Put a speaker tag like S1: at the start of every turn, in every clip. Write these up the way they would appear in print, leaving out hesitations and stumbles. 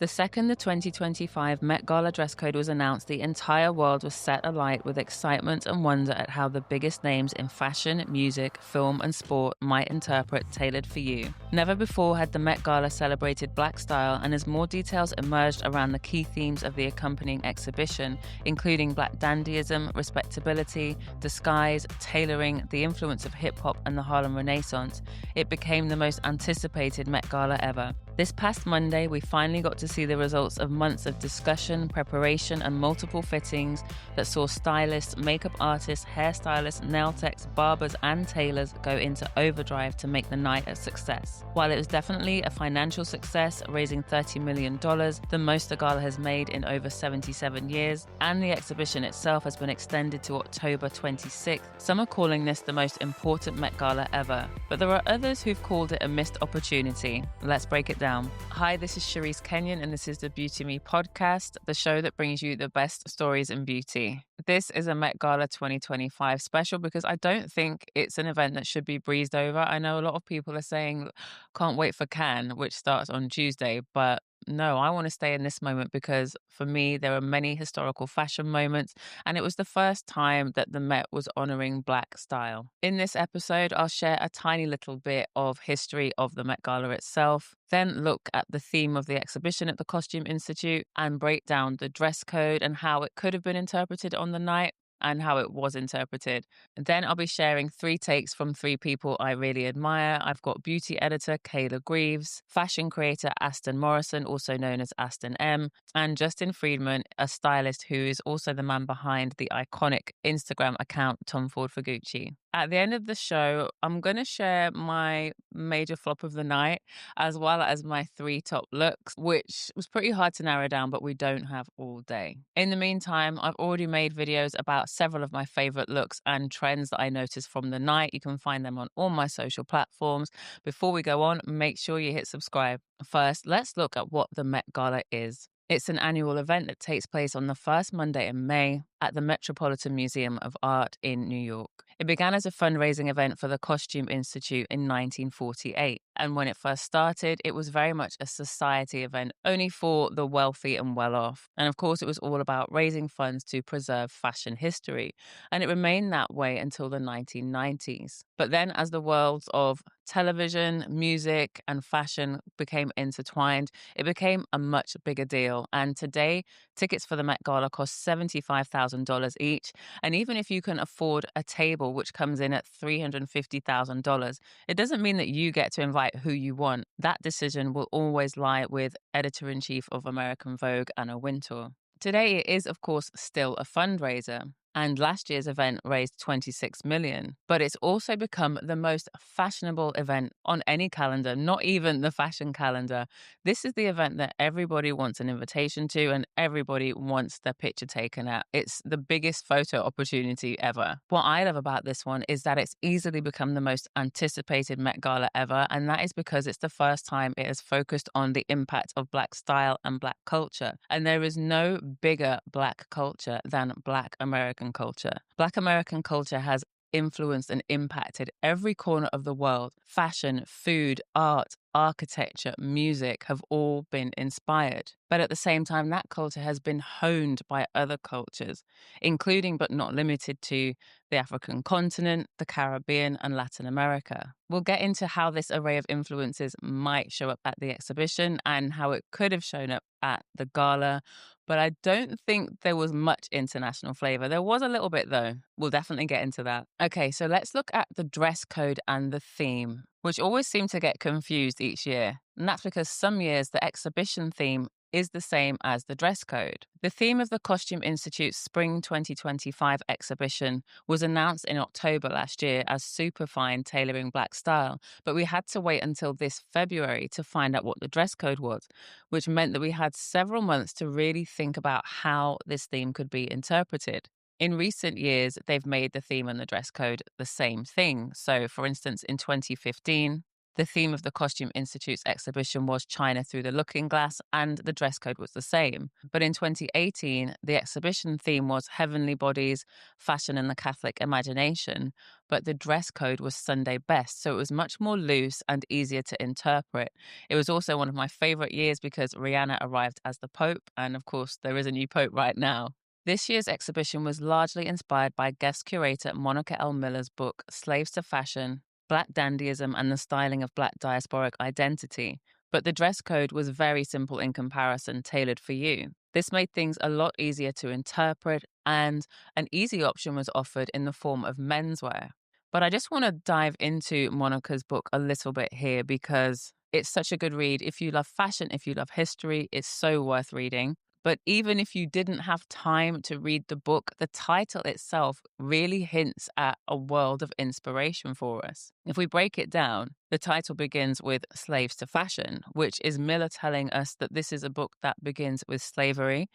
S1: The second the 2025 Met Gala dress code was announced, the entire world was set alight with excitement and wonder at how the biggest names in fashion, music, film, and sport might interpret Tailored for You. Never before had the Met Gala celebrated Black style, and as more details emerged around the key themes of the accompanying exhibition, including Black dandyism, respectability, disguise, tailoring, the influence of hip-hop, and the Harlem Renaissance, it became the most anticipated Met Gala ever. This past Monday, we finally got to see the results of months of discussion, preparation, and multiple fittings that saw stylists, makeup artists, hairstylists, nail techs, barbers, and tailors go into overdrive to make the night a success. While it was definitely a financial success, raising $30 million, the most the gala has made in over 77 years, and the exhibition itself has been extended to October 26th, some are calling this the most important Met Gala ever. But there are others who've called it a missed opportunity. Let's break it down. Hi, this is Charisse Kenyon, and this is the Beauty Me podcast, the show that brings you the best stories in beauty. This is a Met Gala 2025 special because I don't think it's an event that should be breezed over. I know a lot of people are saying, can't wait for Cannes, which starts on Tuesday, but no, I want to stay in this moment because for me, there are many historical fashion moments, and it was the first time that the Met was honoring Black style. In this episode, I'll share a tiny little bit of history of the Met Gala itself, then look at the theme of the exhibition at the Costume Institute and break down the dress code and how it could have been interpreted on the night and how it was interpreted. And then I'll be sharing 3 takes from 3 people I really admire. I've got beauty editor Kayla Greaves, fashion creator Aston Morrison, also known as Aston Em, and Justin Friedman, a stylist who is also the man behind the iconic Instagram account Tom Ford for Gucci. At the end of the show, I'm going to share my major flop of the night, as well as my 3 top looks, which was pretty hard to narrow down, but we don't have all day. In the meantime, I've already made videos about several of my favorite looks and trends that I noticed from the night. You can find them on all my social platforms. Before we go on, make sure you hit subscribe. First, let's look at what the Met Gala is. It's an annual event that takes place on the first Monday in May at the Metropolitan Museum of Art in New York. It began as a fundraising event for the Costume Institute in 1948. And when it first started, it was very much a society event, only for the wealthy and well-off. And of course, it was all about raising funds to preserve fashion history. And it remained that way until the 1990s. But then as the worlds of television, music, and fashion became intertwined, it became a much bigger deal. And today, tickets for the Met Gala cost $75,000 each. And even if you can afford a table, which comes in at $350,000, it doesn't mean that you get to invite who you want. That decision will always lie with Editor-in-Chief of American Vogue, Anna Wintour. Today, it is, of course, still a fundraiser. And last year's event raised $26 million. But it's also become the most fashionable event on any calendar, not even the fashion calendar. This is the event that everybody wants an invitation to and everybody wants their picture taken at. It's the biggest photo opportunity ever. What I love about this one is that it's easily become the most anticipated Met Gala ever, and that is because it's the first time it has focused on the impact of Black style and Black culture. And there is no bigger Black culture than Black American culture. Black American culture has influenced and impacted every corner of the world. Fashion, food, art, architecture, music have all been inspired. But at the same time, that culture has been honed by other cultures, including but not limited to the African continent, the Caribbean, and Latin America. We'll get into how this array of influences might show up at the exhibition and how it could have shown up at the gala, but I don't think there was much international flavor. There was a little bit, though. We'll definitely get into that. Okay, so let's look at the dress code and the theme, which always seem to get confused each year. And that's because some years the exhibition theme is the same as the dress code. The theme of the Costume Institute's Spring 2025 exhibition was announced in October last year as Superfine Tailoring Black Style, but we had to wait until this February to find out what the dress code was, which meant that we had several months to really think about how this theme could be interpreted. In recent years, they've made the theme and the dress code the same thing. So, for instance, in 2015, The theme of the Costume Institute's exhibition was China Through the Looking Glass, and the dress code was the same. But in 2018, the exhibition theme was Heavenly Bodies, Fashion and the Catholic Imagination, but the dress code was Sunday best, so it was much more loose and easier to interpret. It was also one of my favorite years because Rihanna arrived as the Pope, and of course, there is a new Pope right now. This year's exhibition was largely inspired by guest curator Monica L. Miller's book, Slaves to Fashion, Black Dandyism and the Styling of Black Diasporic Identity, but the dress code was very simple in comparison, tailored for you. This made things a lot easier to interpret, and an easy option was offered in the form of menswear. But I just want to dive into Monica's book a little bit here because it's such a good read. If you love fashion, if you love history, it's so worth reading. But even if you didn't have time to read the book, the title itself really hints at a world of inspiration for us. If we break it down, the title begins with Slaves to Fashion, which is Miller telling us that this is a book that begins with slavery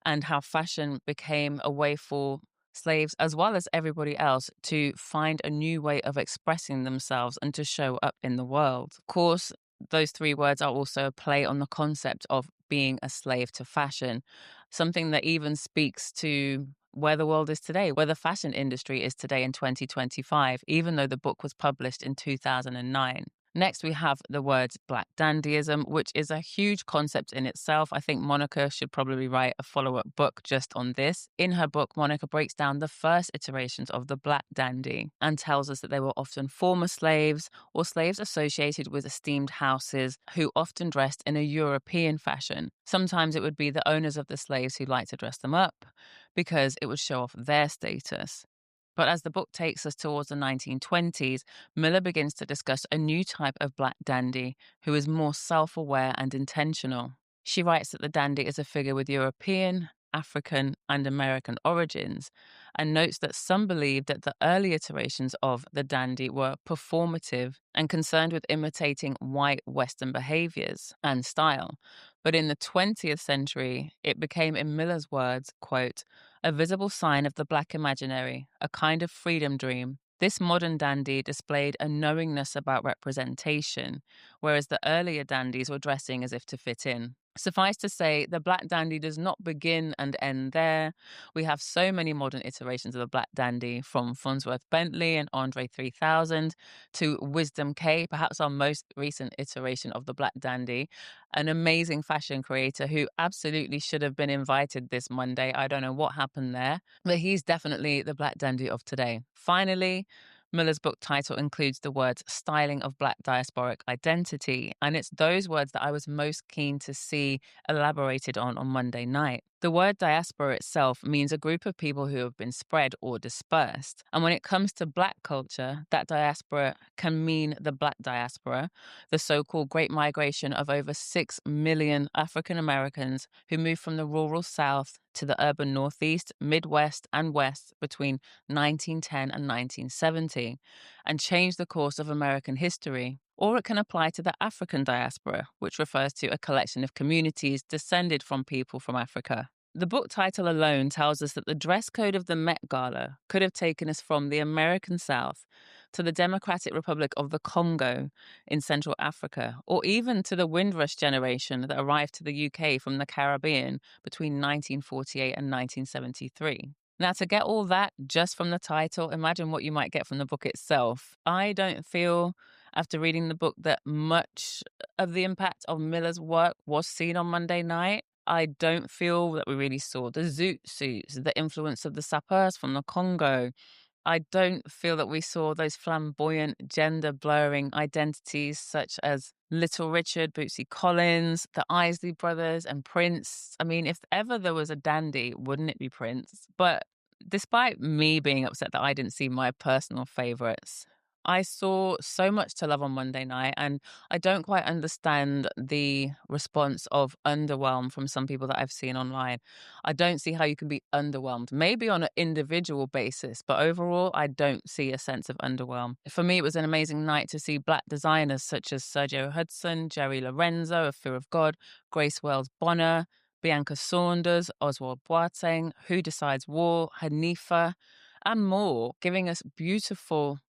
S1: and how fashion became a way for slaves, as well as everybody else, to find a new way of expressing themselves and to show up in the world. Of course, those three words are also a play on the concept of being a slave to fashion, something that even speaks to where the world is today, where the fashion industry is today in 2025, even though the book was published in 2009. Next, we have the words Black Dandyism, which is a huge concept in itself. I think Monica should probably write a follow-up book just on this. In her book, Monica breaks down the first iterations of the Black Dandy and tells us that they were often former slaves or slaves associated with esteemed houses who often dressed in a European fashion. Sometimes it would be the owners of the slaves who liked to dress them up because it would show off their status. But as the book takes us towards the 1920s, Miller begins to discuss a new type of Black dandy who is more self-aware and intentional. She writes that the dandy is a figure with European, African, and American origins, and notes that some believe that the early iterations of the dandy were performative and concerned with imitating white Western behaviors and style. But in the 20th century, it became, in Miller's words, quote, a visible sign of the Black imaginary, a kind of freedom dream. This modern dandy displayed a knowingness about representation, whereas the earlier dandies were dressing as if to fit in. Suffice to say, the Black dandy does not begin and end there. We have so many modern iterations of the Black dandy, from Farnsworth Bentley and Andre 3000 to Wisdom K, perhaps our most recent iteration of the Black dandy, an amazing fashion creator who absolutely should have been invited this Monday. I don't know what happened there, but he's definitely the Black dandy of today. Finally, Miller's book title includes the words styling of Black diasporic identity, and it's those words that I was most keen to see elaborated on Monday night. The word diaspora itself means a group of people who have been spread or dispersed. And when it comes to Black culture, that diaspora can mean the Black diaspora, the so-called Great Migration of over 6 million African Americans who moved from the rural South to the urban Northeast, Midwest, and West between 1910 and 1970, and changed the course of American history. Or it can apply to the African diaspora, which refers to a collection of communities descended from people from Africa. The book title alone tells us that the dress code of the Met Gala could have taken us from the American South to the Democratic Republic of the Congo in Central Africa, or even to the Windrush generation that arrived to the UK from the Caribbean between 1948 and 1973. Now, to get all that just from the title, imagine what you might get from the book itself. I don't feel, after reading the book, that much of the impact of Miller's work was seen on Monday night. I don't feel that we really saw the zoot suits, the influence of the sapeurs from the Congo. I don't feel that we saw those flamboyant, gender-blurring identities such as Little Richard, Bootsy Collins, the Isley Brothers, and Prince. I mean, if ever there was a dandy, wouldn't it be Prince? But despite me being upset that I didn't see my personal favorites, I saw so much to love on Monday night, and I don't quite understand the response of underwhelmed from some people that I've seen online. I don't see how you can be underwhelmed, maybe on an individual basis, but overall, I don't see a sense of underwhelm. For me, it was an amazing night to see Black designers such as Sergio Hudson, Jerry Lorenzo of Fear of God, Grace Wells Bonner, Bianca Saunders, Oswald Boateng, Who Decides War, Hanifa, and more, giving us beautiful,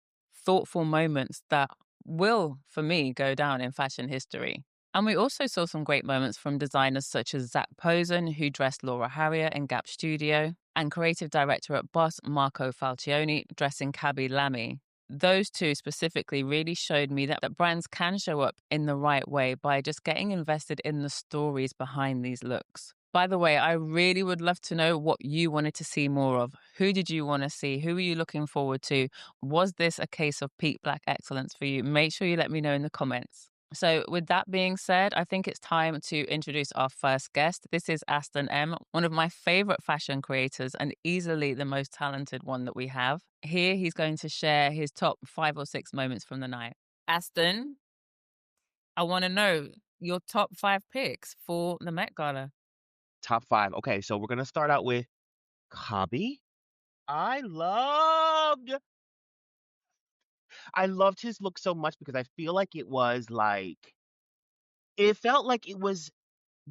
S1: thoughtful moments that will, for me, go down in fashion history. And we also saw some great moments from designers such as Zach Posen, who dressed Laura Harrier in Gap Studio, and creative director at Boss, Marco Falcioni, dressing Kaby Lamy. Those two specifically really showed me that brands can show up in the right way by just getting invested in the stories behind these looks. By the way, I really would love to know what you wanted to see more of. Who did you want to see? Who are you looking forward to? Was this a case of peak Black excellence for you? Make sure you let me know in the comments. So, with that being said, I think it's time to introduce our first guest. This is Aston Em, one of my favorite fashion creators and easily the most talented one that we have. Here, he's going to share his top 5 or 6 moments from the night. Aston, I want to know your top 5 picks for the Met Gala.
S2: Top 5. Okay, so we're gonna start out with Kaby. I loved I loved his look so much because I feel like it felt like it was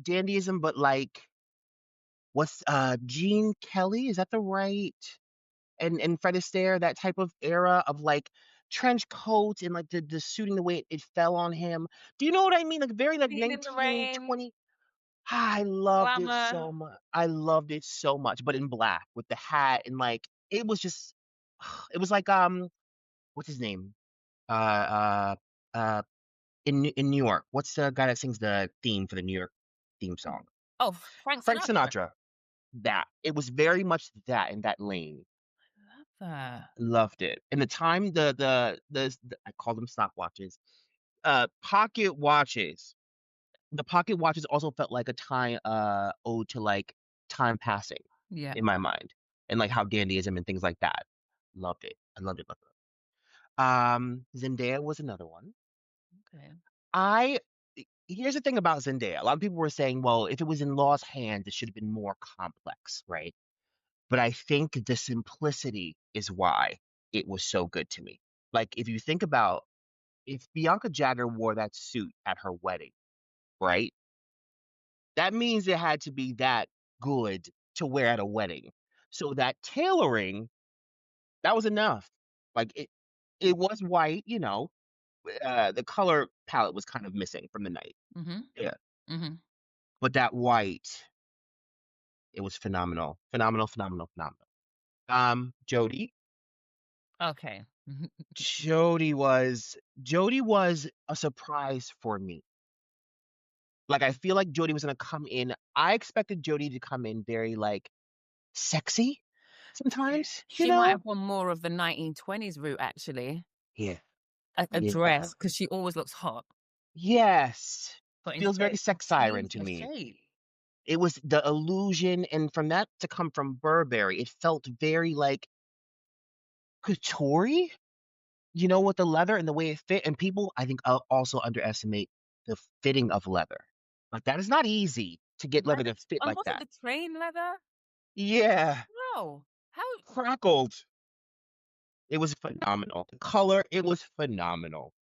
S2: dandyism, but like what's Gene Kelly? Is that the right? And Fred Astaire, that type of era of like trench coats and like the suiting the way it fell on him. Do you know what I mean? Like very like
S1: Seen in the rain,
S2: 1920. I loved it
S1: glamour.
S2: so much. I loved it so much, but in black with the hat and like it was just it was like what's his name? Uh uh in New York. What's the guy that sings the theme for the New York theme song?
S1: Oh, Frank
S2: Frank
S1: Sinatra.
S2: Sinatra. That. It was very much that in that lane.
S1: Love that.
S2: Loved it. And the time the I call them stopwatches. Pocket watches. The pocket watches also felt like a time ode to like time passing
S1: Yeah.
S2: in my mind and like how dandyism and things like that. Loved it. I loved it. Loved it. Zendaya was another one.
S1: Okay.
S2: I Here's the thing about Zendaya. A lot of people were saying, well, if it was in Law's hands, it should have been more complex, right? But I think the simplicity is why it was so good to me. Like if you think about if Bianca Jagger wore that suit at her wedding, right? That means it had to be that good to wear at a wedding. So that tailoring, that was enough. Like it was white, the color palette was kind of missing from the night.
S1: Mhm.
S2: Yeah.
S1: Mhm.
S2: But that white, it was phenomenal. Phenomenal, phenomenal, phenomenal. Jody.
S1: Okay.
S2: Jody was a surprise for me. Like I feel like Jody was gonna come in. I expected Jody to come in very like sexy
S1: Yeah.
S2: sometimes, you
S1: She might
S2: know?
S1: have gone more of the 1920s route, actually.
S2: Yeah.
S1: A
S2: Yeah.
S1: dress, because she always looks hot.
S2: Yes.
S1: But
S2: Feels
S1: instead,
S2: very
S1: it's
S2: sex siren
S1: changed
S2: to
S1: her
S2: me.
S1: shape.
S2: It was the illusion, and from that to come from Burberry, it felt very like couture, with the leather and the way it fit. And people, I think, also underestimate the fitting of leather. Like that is not easy to get leather
S1: Leather.
S2: to fit
S1: And
S2: like
S1: was it
S2: that.
S1: the train leather?
S2: Yeah,
S1: No. How?
S2: crackled. It was phenomenal. The color, it was phenomenal.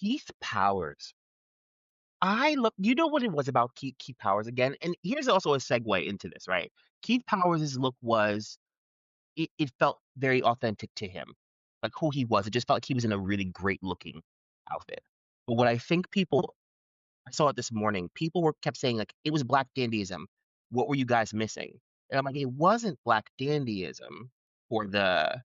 S2: Keith Powers. You know what it was about Keith Powers again? And here's also a segue into this, right? Keith Powers' look it felt very authentic to him, like who he was. It just felt like he was in a really great looking outfit. But what I think I saw it this morning. People were kept saying like it was black dandyism. What were you guys missing? And I'm like, it wasn't black dandyism for the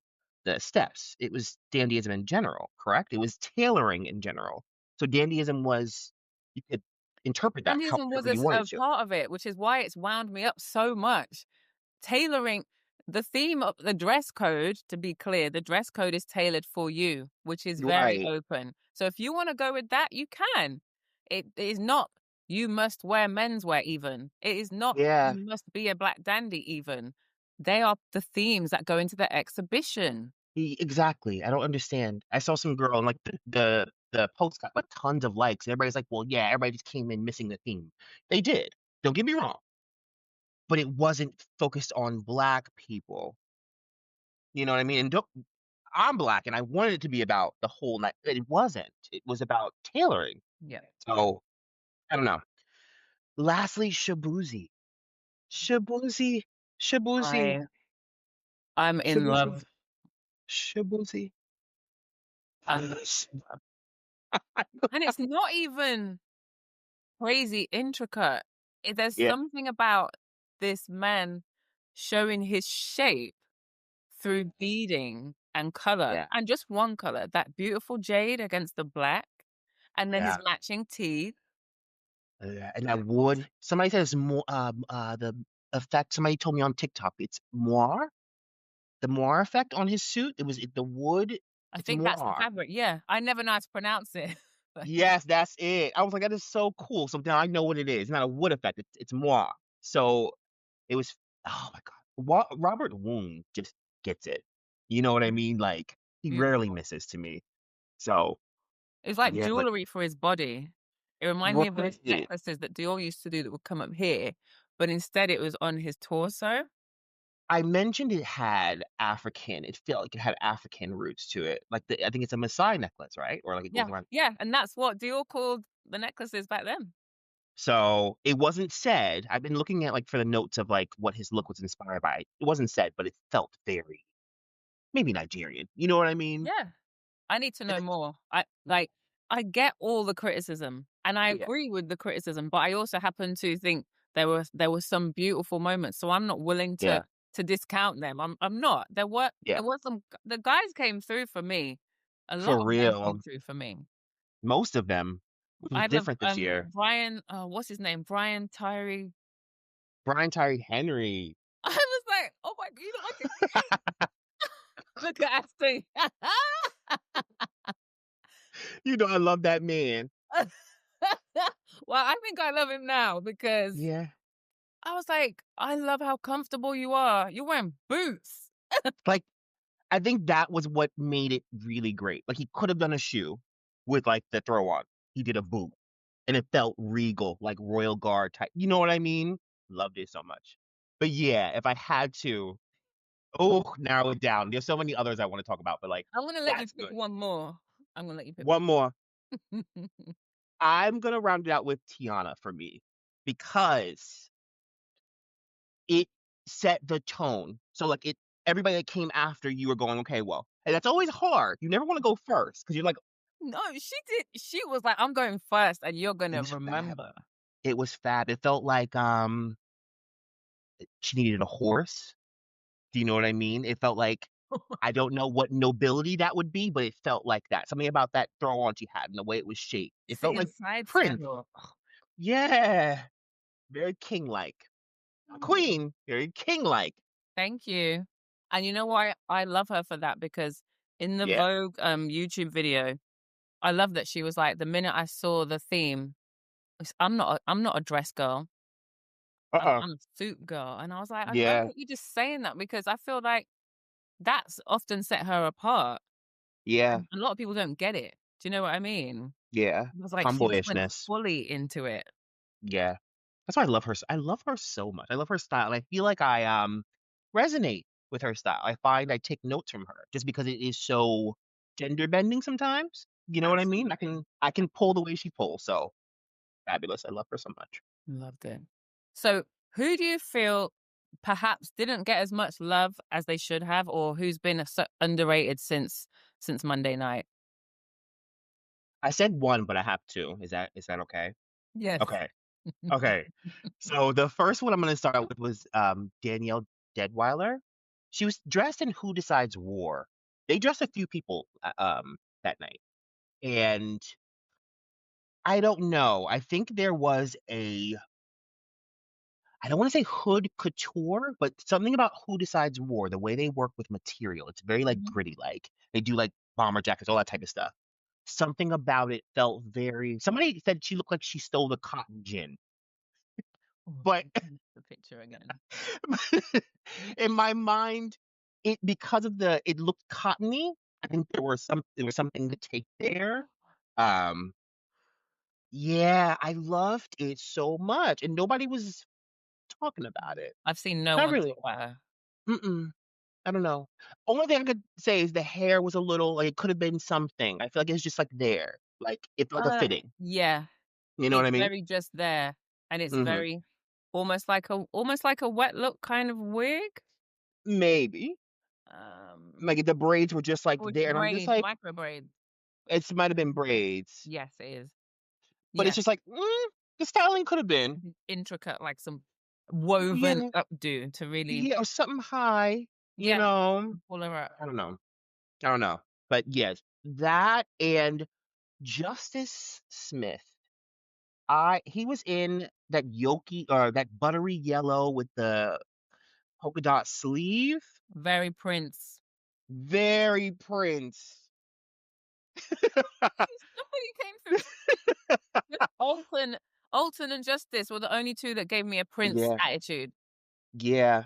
S2: steps. It was dandyism in general, correct? It was tailoring in general. So dandyism was you could interpret that
S1: Dandyism was
S2: however you
S1: a
S2: wanted to.
S1: part of it, which is why it's wound me up so much. Tailoring the theme of the dress code, to be clear, the dress code is tailored for you, which is very
S2: Right.
S1: open. So if you want to go with that, you can. It is not you must wear menswear even. It is not
S2: Yeah.
S1: you must be a black dandy even. They are the themes that go into the exhibition.
S2: Exactly. I don't understand. I saw some girl and like the post got like tons of likes. Everybody's like, well, yeah, everybody just came in missing the theme. They did. Don't get me wrong, but it wasn't focused on black people. You know what I mean? And I'm black, and I wanted it to be about the whole night. It wasn't. It was about tailoring.
S1: Yeah.
S2: So I don't know. Lastly, Shabuzi. Shabuzi. Shabuzi.
S1: I I'm in
S2: Shabuzi.
S1: love.
S2: Shabuzi.
S1: I'm And it's not even crazy intricate. There's
S2: Yeah,
S1: something about this man showing his shape through beading and color,
S2: yeah,
S1: and just one color, that beautiful jade against the black, and then his
S2: yeah.
S1: matching teeth.
S2: Yeah, and that wood. Somebody says more. The effect. Somebody told me on TikTok. It's moire. The moire effect on his suit. The wood.
S1: I
S2: It's
S1: think that's the
S2: moire.
S1: fabric, yeah. I never know how to pronounce it. But
S2: Yes, that's it. I was like, that is so cool. So now I know what it is. It's not a wood effect. It's moire. So it was. Oh my God. Robert Woon just gets it. You know what I mean? Like he rarely
S1: beautiful.
S2: misses to me. So
S1: It's like
S2: yeah, but
S1: jewelry for his body. It reminded me of those
S2: right.
S1: necklaces that Dior used to do that would come up here, but instead it was on his torso.
S2: I mentioned it had African. It felt like it had African roots to it. Like I think it's a Maasai necklace, right? Or like it goes
S1: Yeah,
S2: around.
S1: yeah, and that's what Dior called the necklaces back then.
S2: So it wasn't said. I've been looking at like for the notes of like what his look was inspired by. It wasn't said, but it felt very maybe Nigerian. You know what I mean?
S1: Yeah. I need to
S2: And
S1: know more. I get all the criticism and I
S2: yeah,
S1: agree with the criticism, but I also happen to think there were some beautiful moments. So I'm not willing
S2: yeah,
S1: to discount them. I'm not.
S2: yeah.
S1: There was some the guys came through for me. A lot
S2: For
S1: of them came
S2: real.
S1: through for me.
S2: Most of them, which was
S1: I love
S2: different this year.
S1: Brian, what's his name? Brian Tyree.
S2: Brian Tyree Henry.
S1: I was like, oh my, you know, I can look at Aston.
S2: You know I love that man.
S1: Well, I think I love him now because
S2: Yeah.
S1: I was like, I love how comfortable you are. You're wearing boots.
S2: Like I think that was what made it really great. Like he could have done a shoe with like the throw on. He did a boot and it felt regal, like royal guard type. You know what I mean? Loved it so much. But yeah, if I had to, oh, narrow it down. There's so many others I want to talk about, but like
S1: I'm gonna let you
S2: that's
S1: pick
S2: good.
S1: one more. I'm gonna let you pick
S2: One
S1: one
S2: more.
S1: more.
S2: I'm gonna round it out with Tiana for me because it set the tone. So like everybody that came after you were going, okay, well, and that's always hard. You never want to go first because you're like,
S1: No, she did. She was like, I'm going first, and you're
S2: it
S1: gonna
S2: was fab.
S1: remember.
S2: It was fab. It felt like she needed a horse. Do you know what I mean? It felt like I don't know what nobility that would be, but it felt like that. Something about that throw on she had and the way it was shaped. It felt
S1: Sitting
S2: like
S1: side
S2: Prince.
S1: saddle.
S2: Yeah. Very king like. A queen, very king like.
S1: Thank you. And you know why I love her for that? Because in the
S2: Yeah.
S1: Vogue YouTube video, I love that she was like, the minute I saw the theme, I'm not a dress girl.
S2: Uh-uh.
S1: I'm a suit girl. And I was like, I love
S2: Yeah.
S1: that you just saying that because I feel like that's often set her apart.
S2: Yeah.
S1: And a lot of people don't get it. Do you know what I mean?
S2: Yeah.
S1: It was like she just went
S2: Tomboyishness.
S1: fully into it.
S2: Yeah. That's why I love her. I love her so much. I love her style. And I feel like I resonate with her style. I find I take notes from her just because it is so gender bending sometimes. You know what I mean?
S1: Absolutely.
S2: I can pull the way she pulls. So fabulous. I love her so much.
S1: Loved it. So, who do you feel perhaps didn't get as much love as they should have, or who's been underrated since Monday night?
S2: I said one, but I have two. Is that okay?
S1: Yes.
S2: Okay. Okay. So the first one I'm gonna start out with was Danielle Deadweiler. She was dressed in Who Decides War. They dressed a few people that night. And I don't know. I think there was I don't want to say hood couture, but something about Who Decides War, the way they work with material. It's very like
S1: Mhm.
S2: gritty, like they do like bomber jackets, all that type of stuff. Something about it felt very somebody said she looked like she stole the cotton gin.
S1: Oh,
S2: But
S1: the picture again.
S2: in my mind, it because of the it looked cottony. I think there was something to take there. Um, yeah, I loved it so much, and nobody was talking about it.
S1: I've seen no
S2: Not
S1: one
S2: really.
S1: talk about her.
S2: Mm-mm. I don't know. Only thing I could say is the hair was a little like it could have been something. I feel like it's just like there, like it felt like a fitting.
S1: Yeah,
S2: You know what
S1: it's
S2: I mean?
S1: very just there, and it's
S2: Hmm.
S1: very almost like a wet look kind of wig.
S2: Maybe
S1: Um,
S2: like the braids were just like
S1: which
S2: there, and I'm just
S1: braids,
S2: like,
S1: micro braids.
S2: It might have been braids,
S1: Yes, it is.
S2: but it's
S1: Yes.
S2: just like, the styling could have been.
S1: Intricate, like some woven
S2: Yeah,
S1: updo to really,
S2: yeah, or something high,
S1: yeah,
S2: know?
S1: pull her up.
S2: I don't know. I don't know. But yes, that and Justice Smith. He was in that yolky or that buttery yellow with the polka dot sleeve.
S1: Very Prince.
S2: Very Prince.
S1: Somebody came through. Alton, Alton and Justice were the only two that gave me a Prince
S2: Yeah,
S1: attitude.
S2: yeah.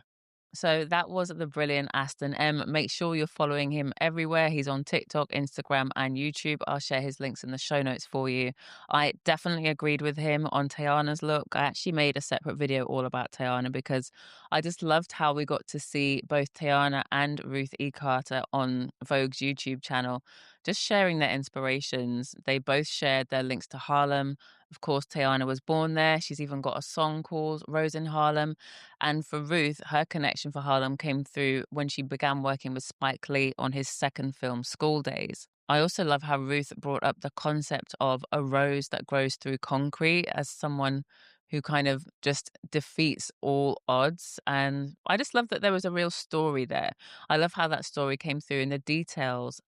S1: So that was the brilliant Aston M. Make sure you're following him everywhere. He's on TikTok, Instagram, and YouTube. I'll share his links in the show notes for you. I definitely agreed with him on Tayana's look. I actually made a separate video all about Tayana because I just loved how we got to see both Tayana and Ruth E. Carter on Vogue's YouTube channel, just sharing their inspirations. They both shared their links to Harlem. Of course, Tayana was born there. She's even got a song called Rose in Harlem. And for Ruth, her connection for Harlem came through when she began working with Spike Lee on his second film, School Days. I also love how Ruth brought up the concept of a rose that grows through concrete as someone who kind of just defeats all odds. And I just love that there was a real story there. I love how that story came through in the details.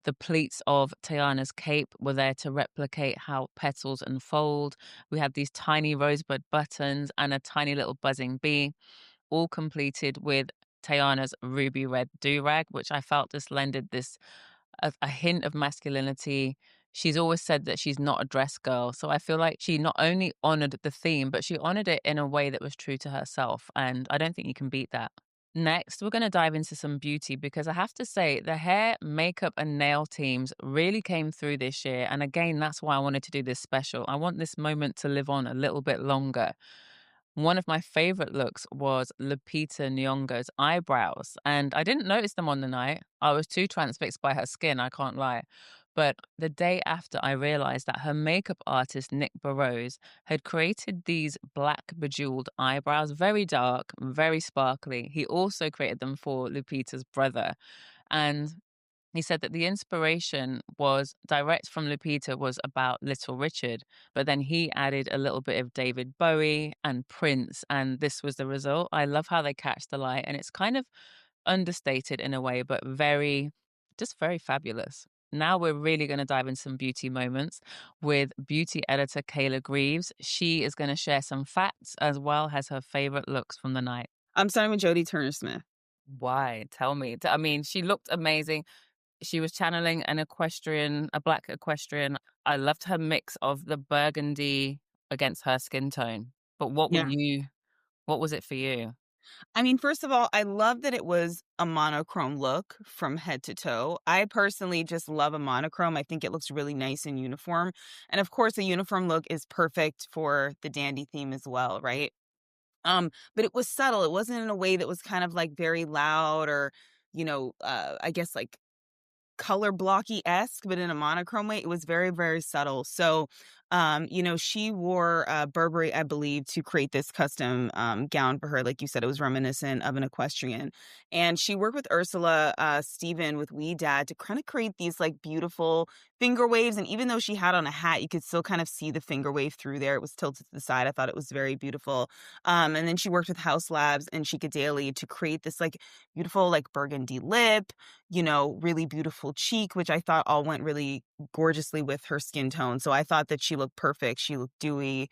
S1: The pleats of Tayana's cape were there to replicate how petals unfold. We had these tiny rosebud buttons and a tiny little buzzing bee, all completed with Tayana's ruby red do-rag, which I felt just lended this a hint of masculinity. She's always said that she's not a dress girl. So I feel like she not only honored the theme, but she honored it in a way that was true to herself. And I don't think you can beat that. Next, we're going to dive into some beauty because I have to say the hair, makeup, and nail teams really came through this year. And again, that's why I wanted to do this special. I want this moment to live on a little bit longer. One of my favorite looks was Lupita N'Yongo's eyebrows, and I didn't notice them on the night. I was too transfixed by her skin, I can't lie. But the day after, I realized that her makeup artist, Nick Burrows, had created these black bejeweled eyebrows, very dark, very sparkly. He also created them for Lupita's brother. And he said that the inspiration was direct from Lupita was about Little Richard, but then he added a little bit of David Bowie and Prince, and this was the result. I love how they catch the light, and it's kind of understated in a way, but just very fabulous. Now we're really going to dive into some beauty moments with beauty editor Kayla Greaves. She is going to share some facts as well as her favorite looks from the night.
S3: I'm starting with Jodie Turner-Smith.
S1: Why? Tell me. I mean, she looked amazing. She was channeling an equestrian, a black equestrian. I loved her mix of the burgundy against her skin tone. But
S3: Yeah.
S1: what was it for you?
S3: I mean, first of all, I love that it was a monochrome look from head to toe. I personally just love a monochrome. I think it looks really nice in uniform. And of course, a uniform look is perfect for the dandy theme as well, right? But it was subtle. It wasn't in a way that was kind of like very loud or, I guess like color blocky-esque, but in a monochrome way. It was very, very subtle. So, she wore Burberry, I believe, to create this custom gown for her. Like you said, it was reminiscent of an equestrian. And she worked with Ursula Stephen with Wee Dad to kind of create these like beautiful finger waves. And even though she had on a hat, you could still kind of see the finger wave through there. It was tilted to the side. I thought it was very beautiful. And then she worked with House Labs and Chica Daily to create this like beautiful like burgundy lip, really beautiful cheek, which I thought all went really gorgeously with her skin tone. So I thought that she looked perfect. She looked dewy.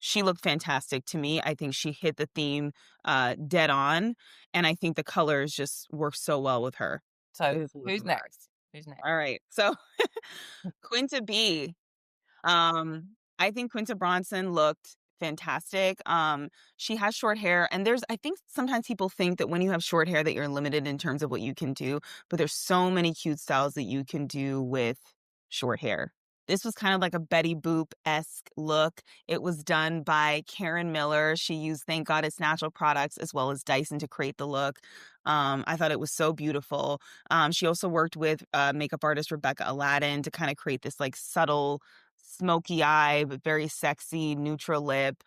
S3: She looked fantastic to me. I think she hit the theme dead on. And I think the colors just work so well with her.
S1: So
S3: It was a look
S1: who's
S3: of art.
S1: next? Who's next?
S3: All right. So Quinta B. I think Quinta Bronson looked fantastic. She has short hair, and I think sometimes people think that when you have short hair that you're limited in terms of what you can do, but there's so many cute styles that you can do with short hair. This was kind of like a Betty Boop-esque look. It was done by Karen Miller. She used Thank God It's Natural products as well as Dyson to create the look. I thought it was so beautiful. She also worked with makeup artist Rebecca Aladdin to kind of create this like subtle smoky eye, but very sexy, neutral lip.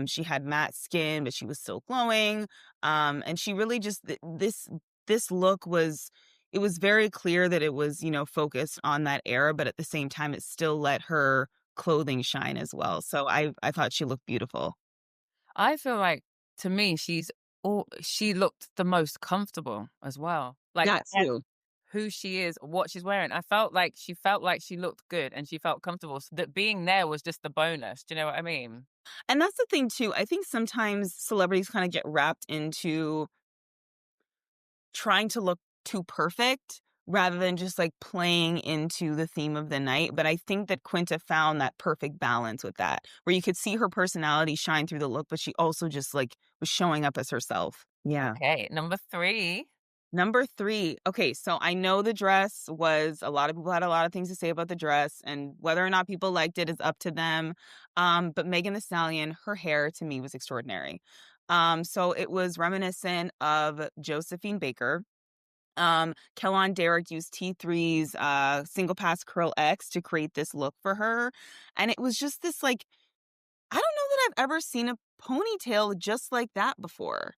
S3: She had matte skin, but she was still glowing. And she really just this look was, it was very clear that it was, focused on that era, but at the same time, it still let her clothing shine as well. So I thought she looked beautiful.
S1: I feel like to me, she looked the most comfortable as well. Like
S3: That too.
S1: who she is, what she's wearing. I felt like she looked good and she felt comfortable. So that being there was just the bonus. Do you know what I mean?
S3: And that's the thing too. I think sometimes celebrities kind of get wrapped into trying to look too perfect rather than just like playing into the theme of the night. But I think that Quinta found that perfect balance with that, where you could see her personality shine through the look, but she also just like was showing up as herself. Yeah.
S1: Okay, number 3.
S3: Number 3. Okay, so I know the dress was a lot of people had a lot of things to say about the dress, and whether or not people liked it is up to them. But Megan Thee Stallion, her hair to me was extraordinary. So it was reminiscent of Josephine Baker. Kellon Derrick used T3's single pass curl X to create this look for her. And it was just this like, I don't know that I've ever seen a ponytail just like that before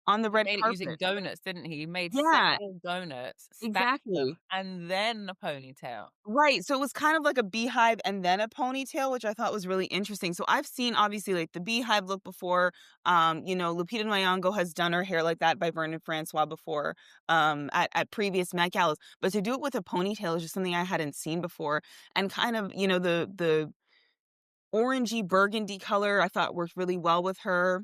S3: on the
S1: He
S3: red
S1: made it using
S3: carpet.
S1: donuts, didn't he? He made
S3: Yeah,
S1: several donuts, stacked them,
S3: exactly.
S1: and then the ponytail.
S3: Right, so it was kind of like a beehive and then a ponytail, which I thought was really interesting. So I've seen obviously like the beehive look before. Lupita N'Yongo has done her hair like that by Vernon Francois before, at previous Met Galas. But to do it with a ponytail is just something I hadn't seen before. And kind of, the orangey burgundy color I thought worked really well with her.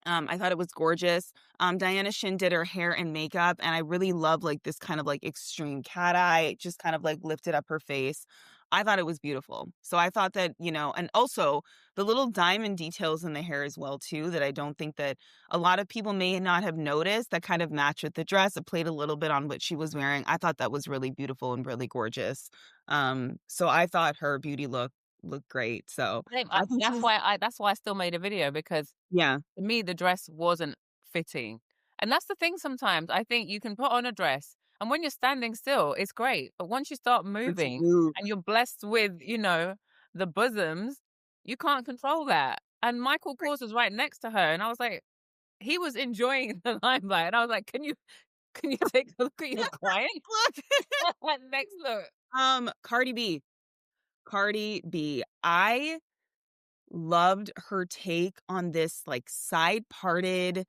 S3: I thought it was gorgeous. Diana Shin did her hair and makeup, and I really love like this kind of like extreme cat eye. It just kind of like lifted up her face. I thought it was beautiful. So I thought that, and also the little diamond details in the hair as well too, that I don't think that a lot of people may not have noticed that kind of match with the dress. It played a little bit on what she was wearing. I thought that was really beautiful and really gorgeous. So I thought her beauty looked great. So
S1: Same,
S3: I think she's
S1: that's why I still made a video because
S3: yeah,
S1: to me, the dress wasn't fitting. And that's the thing sometimes. I think you can put on a dress and when you're standing still, it's great. But once you start
S3: it's
S1: moving
S3: blue.
S1: and you're blessed with, the bosoms, you can't control that. And Michael Kors was right next to her. And I was like, he was enjoying the limelight. And I was like, can you take a look at your client?
S3: Look.
S1: Next look.
S3: Cardi B. Cardi B. I loved her take on this like side parted,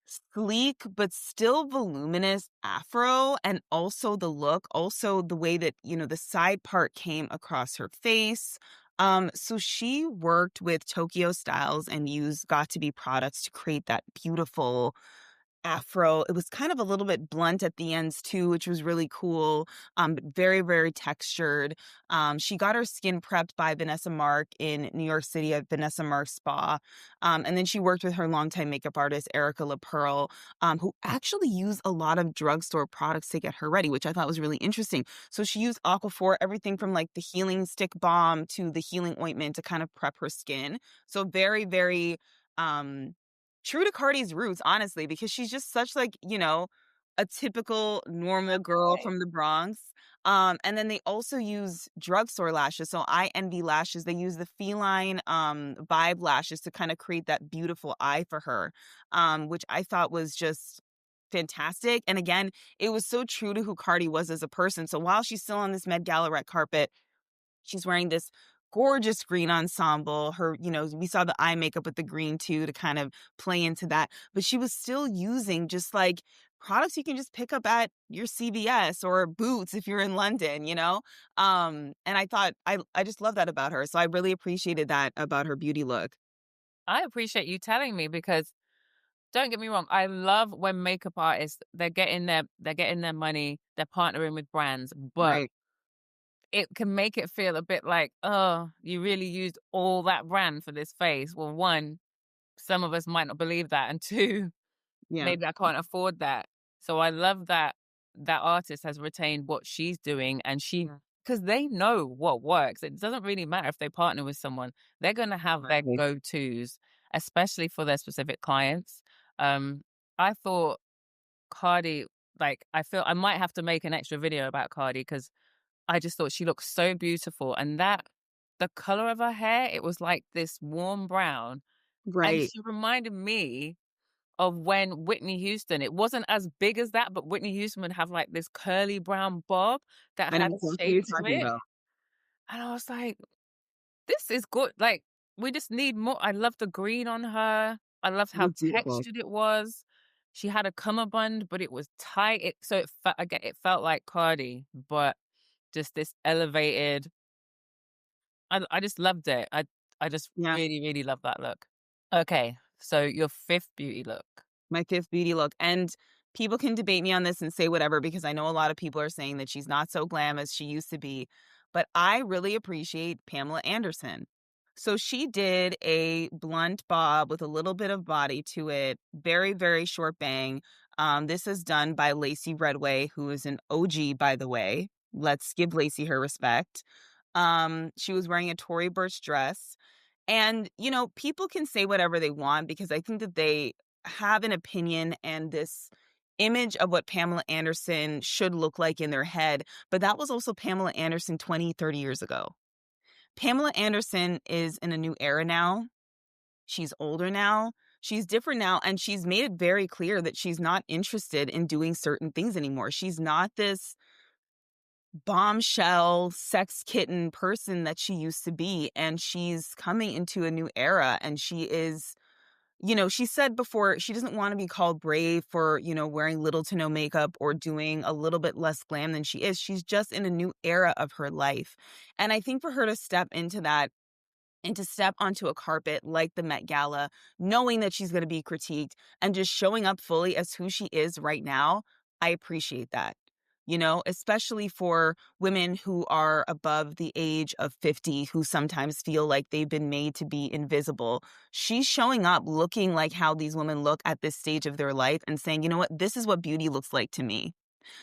S3: sleek, but still voluminous afro, and also the look, also the way that, the side part came across her face. So she worked with Tokyo Styles and used Got to Be products to create that beautiful afro. It was kind of a little bit blunt at the ends too, which was really cool. But very, very textured. She got her skin prepped by Vanessa Mark in New York City at Vanessa Mark Spa. And then she worked with her longtime makeup artist, Erica LaPearl, who actually used a lot of drugstore products to get her ready, which I thought was really interesting. So she used Aquaphor, everything from like the healing stick balm to the healing ointment to kind of prep her skin. So very, very true to Cardi's roots, honestly, because she's just such like, a typical normal girl
S1: Right.
S3: from the Bronx. And then they also use drugstore lashes. So I Envy lashes. They use the feline vibe lashes to kind of create that beautiful eye for her, which I thought was just fantastic. And again, it was so true to who Cardi was as a person. So while she's still on this Met Gala red carpet, she's wearing this gorgeous green ensemble. Her, we saw the eye makeup with the green too to kind of play into that. But she was still using just like products you can just pick up at your CVS or Boots if you're in London, And I thought I just love that about her. So I really appreciated that about her beauty look.
S1: I appreciate you telling me because don't get me wrong, I love when makeup artists they're getting their money, they're partnering with brands, but
S3: Right.
S1: it can make it feel a bit like, oh, you really used all that brand for this face. Well, one, some of us might not believe that, and two,
S3: Yeah.
S1: maybe I can't afford that. So I love that that artist has retained what she's doing, and because they know what works. It doesn't really matter if they partner with someone; they're gonna have their
S3: Right.
S1: go tos, especially for their specific clients. Um, I thought Cardi, like, I feel I might have to make an extra video about Cardi because I just thought she looked so beautiful, and the color of her hair, it was like this warm brown, and
S3: Right.
S1: she reminded me of when Whitney Houston, it wasn't as big as that, but Whitney Houston would have like this curly brown bob that
S3: I know
S1: had
S3: what
S1: shape
S3: you're
S1: to
S3: talking
S1: it.
S3: about.
S1: And I was like, this is good. Like, we just need more. I love the green on her. I loved
S3: It
S1: how
S3: was beautiful.
S1: textured it was. She had a cummerbund, but it was tight. So it felt, again, it felt like Cardi, but just this elevated. I just loved it. I just
S3: Yeah.
S1: really, really love that look. Okay, so your fifth beauty look.
S3: My fifth beauty look. And people can debate me on this and say whatever, because I know a lot of people are saying that she's not so glam as she used to be. But I really appreciate Pamela Anderson. So she did a blunt bob with a little bit of body to it, very, very short bang. This is done by Lacey Redway, who is an OG, by the way. Let's give Lacey her respect. She was wearing a Tory Burch dress. And, people can say whatever they want, because I think that they have an opinion and this image of what Pamela Anderson should look like in their head. But that was also Pamela Anderson 20, 30 years ago. Pamela Anderson is in a new era now. She's older now. She's different now. And she's made it very clear that she's not interested in doing certain things anymore. She's not this bombshell sex kitten person that she used to be. And she's coming into a new era. And she is, she said before she doesn't want to be called brave for, wearing little to no makeup or doing a little bit less glam than she is. She's just in a new era of her life. And I think for her to step into that and to step onto a carpet like the Met Gala, knowing that she's going to be critiqued and just showing up fully as who she is right now, I appreciate that. Especially for women who are above the age of 50, who sometimes feel like they've been made to be invisible. She's showing up looking like how these women look at this stage of their life and saying, you know what, this is what beauty looks like to me.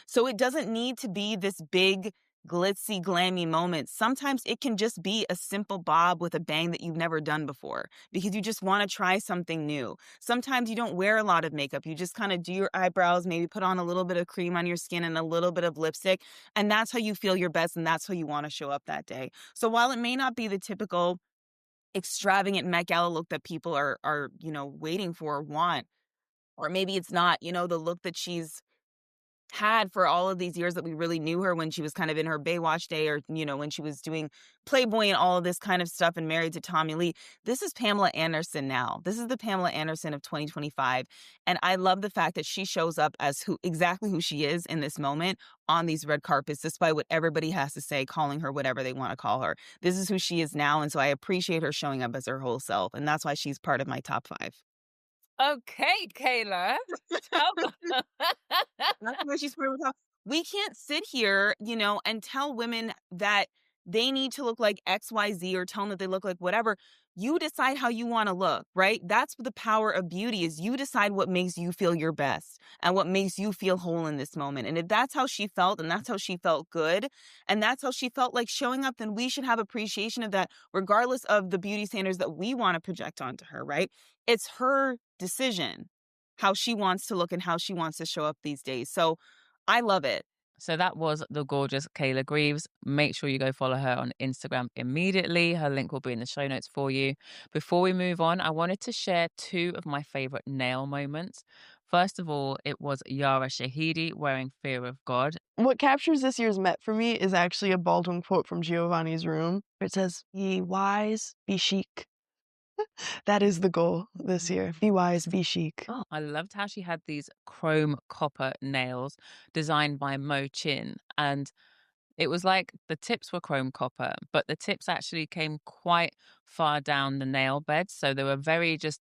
S3: So it doesn't need to be this big, glitzy, glammy moment. Sometimes it can just be a simple bob with a bang that you've never done before, because you just want to try something new. Sometimes you don't wear a lot of makeup. You just kind of do your eyebrows, maybe put on a little bit of cream on your skin and a little bit of lipstick. And that's how you feel your best. And that's how you want to show up that day. So while it may not be the typical extravagant Met Gala look that people are waiting for or want, or maybe it's not, the look that she's had for all of these years that we really knew her, when she was kind of in her Baywatch day, or, when she was doing Playboy and all of this kind of stuff and married to Tommy Lee. This is Pamela Anderson now. This is the Pamela Anderson of 2025. And I love the fact that she shows up as exactly who she is in this moment on these red carpets, despite what everybody has to say, calling her whatever they want to call her. This is who she is now. And so I appreciate her showing up as her whole self. And that's why she's part of my top 5.
S1: Okay, Kayla.
S3: That's why she's part of the top. We can't sit here, and tell women that they need to look like XYZ, or tell them that they look like whatever. You decide how you want to look, right? That's what the power of beauty is. You decide what makes you feel your best and what makes you feel whole in this moment. And if that's how she felt, and that's how she felt good, and that's how she felt like showing up, then we should have appreciation of that, regardless of the beauty standards that we want to project onto her, right? It's her decision how she wants to look and how she wants to show up these days. So I love it.
S1: So that was the gorgeous Kayla Greaves. Make sure you go follow her on Instagram immediately. Her link will be in the show notes for you. Before we move on, I wanted to share 2 of my favorite nail moments. First of all, it was Yara Shahidi wearing Fear of God.
S4: What captures this year's Met for me is actually a Baldwin quote from Giovanni's Room. It says, "Be wise, be chic." That is the goal this year. Be wise, be chic.
S1: Oh, I loved how she had these chrome copper nails designed by Mo Chin. And it was like the tips were chrome copper, but the tips actually came quite far down the nail bed. So they were very just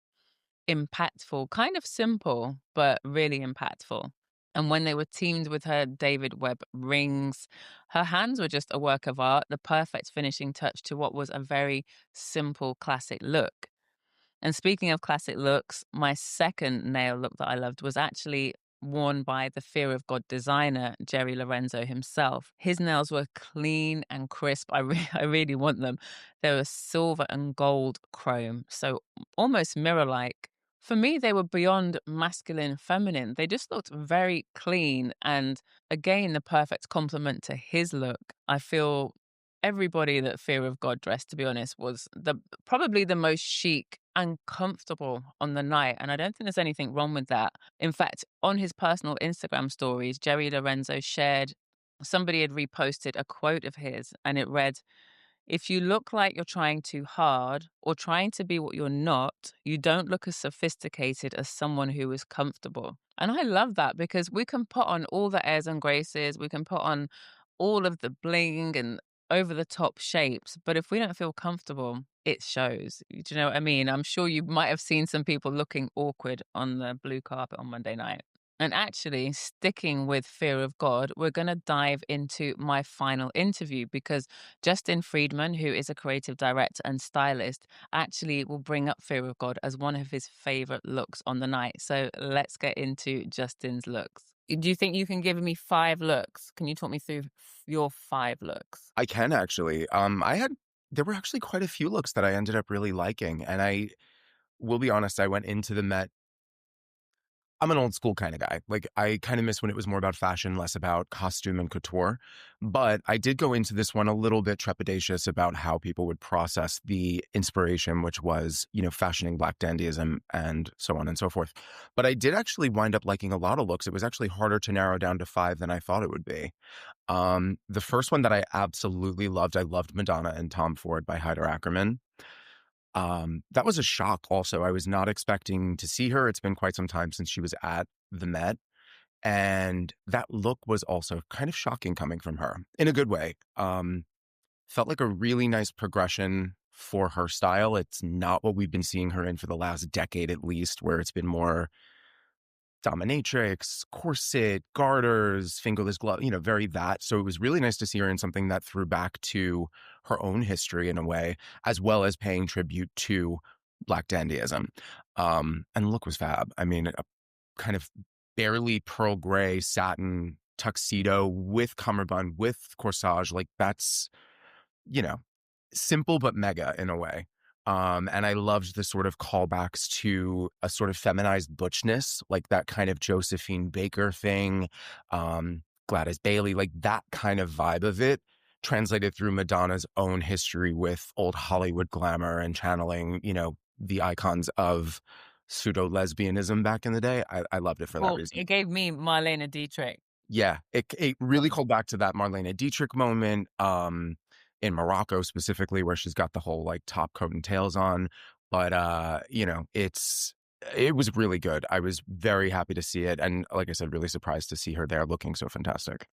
S1: impactful, kind of simple, but really impactful. And when they were teamed with her David Webb rings, her hands were just a work of art, the perfect finishing touch to what was a very simple classic look. And speaking of classic looks, my second nail look that I loved was actually worn by the Fear of God designer, Jerry Lorenzo himself. His nails were clean and crisp. I really want them. They were silver and gold chrome, so almost mirror-like. For me, they were beyond masculine, feminine. They just looked very clean and, again, the perfect complement to his look. I feel everybody that Fear of God dressed, to be honest, was probably the most chic and comfortable on the night. And I don't think there's anything wrong with that. In fact, on his personal Instagram stories, Jerry Lorenzo shared somebody had reposted a quote of his, and it read, "If you look like you're trying too hard or trying to be what you're not, you don't look as sophisticated as someone who is comfortable." And I love that because we can put on all the airs and graces, we can put on all of the bling and over the top shapes, but if we don't feel comfortable, it shows. Do you know what I mean? I'm sure you might have seen some people looking awkward on the blue carpet on Monday night. And actually, sticking with Fear of God, we're going to dive into my final interview because Justin Friedman, who is a creative director and stylist, actually will bring up Fear of God as one of his favorite looks on the night. So let's get into Justin's looks. Do you think you can give me 5 looks? Can you talk me through your 5 looks?
S5: I can actually. There were actually quite a few looks that I ended up really liking. And I will be honest, I went into the Met. I'm an old school kind of guy. Like, I kind of miss when it was more about fashion, less about costume and couture. But I did go into this one a little bit trepidatious about how people would process the inspiration, which was, fashioning Black dandyism and so on and so forth. But I did actually wind up liking a lot of looks. It was actually harder to narrow down to 5 than I thought it would be. The first one that I absolutely loved, I loved Madonna and Tom Ford by Hyder Ackerman. That was a shock also. I was not expecting to see her. It's been quite some time since she was at the Met. And that look was also kind of shocking coming from her in a good way. Felt like a really nice progression for her style. It's not what we've been seeing her in for the last decade, at least, where it's been more dominatrix, corset, garters, fingerless glove, very that. So it was really nice to see her in something that threw back to her own history in a way, as well as paying tribute to Black dandyism. And the look was fab. I mean, a kind of barely pearl gray satin tuxedo with cummerbund, with corsage. Like, that's, simple but mega in a way. And I loved the sort of callbacks to a sort of feminized butchness, like that kind of Josephine Baker thing, Gladys Bailey, like that kind of vibe of it, translated through Madonna's own history with old Hollywood glamour and channeling, the icons of pseudo-lesbianism back in the day. I loved it for that reason.
S1: It gave me Marlene Dietrich.
S5: Yeah, it really called back to that Marlene Dietrich moment, in Morocco specifically, where she's got the whole like top coat and tails on. But it was really good. I was very happy to see it, and like I said, really surprised to see her there looking so fantastic.